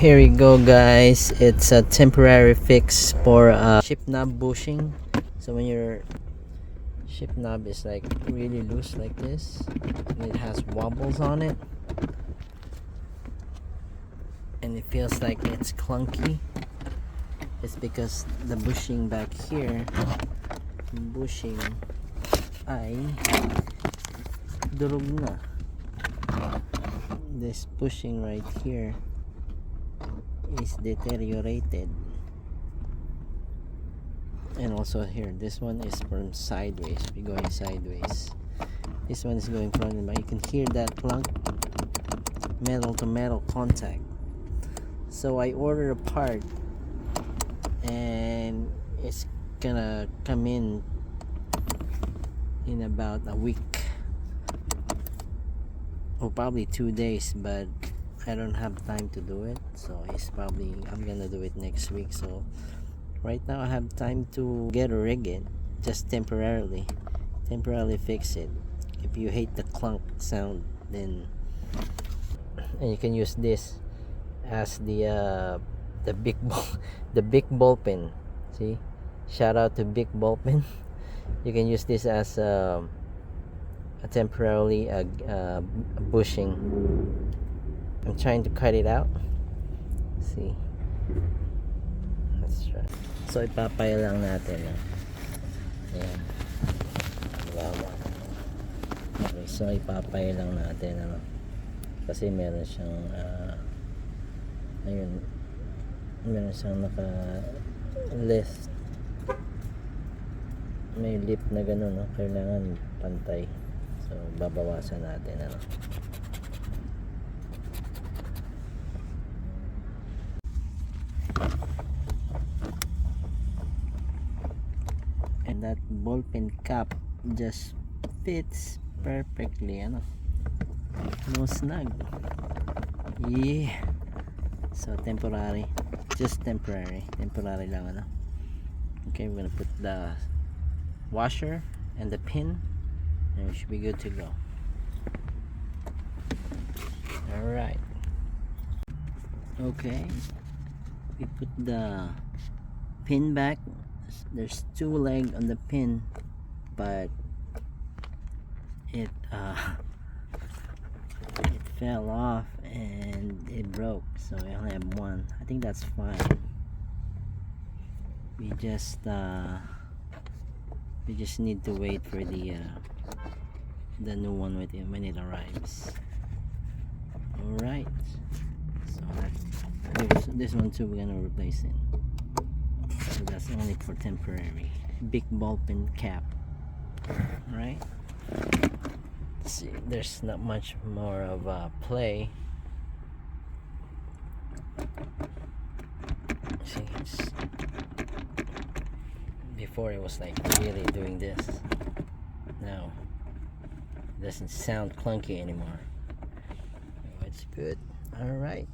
Here we go, guys. It's a temporary fix for ship knob bushing. So when your ship knob is like really loose like this and it has wobbles on it and it feels like it's clunky, it's because the bushing back here, bushing ay durog na. This bushing right here is deteriorated, and also here, this one is from sideways, we're going sideways, this one is going front, but you can hear that clunk, metal to metal contact. So I ordered a part and it's gonna come in about a week or probably 2 days, but I don't have time to do it, so I'm gonna do it next week. So right now I have time to get a rig it, just temporarily fix it. If you hate the clunk sound, then and you can use this as the big ball the big ball pen. See, shout out to big ball pen. You can use this as a temporarily bushing. I'm trying to cut it out. See, let's try. So ipapay lang natin. Ayan. Okay, so ipapay lang natin, kasi meron siyang ayun, meron siyang naka lift, may lip na gano'n, kailangan pantay, so babawasan natin, and that ballpen cap just fits perfectly, no snag. Yeah, so temporary, just temporary lang, okay. We're gonna put the washer and the pin and we should be good to go. All right, okay, we put the pin back. There's 2 legs on the pin, but it fell off and it broke, so we only have 1. I think that's fine. We just need to wait for the new one when it arrives. All right, so this one too, we're gonna replace it. So that's only for temporary. Big ball pin cap, right? Let's see, there's not much more of play. See, before it was like really doing this. Now it doesn't sound clunky anymore. Oh, it's good. All right.